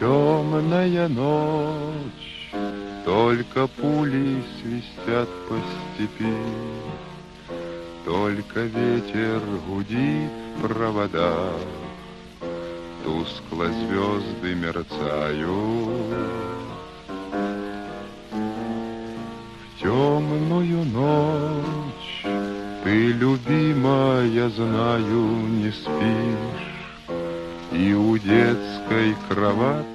Темная ночь, только пули свистят по степи, только ветер гудит в проводах, тускло звезды мерцают. В темную ночь ты, любимая, знаю, не спишь, и у детской кровати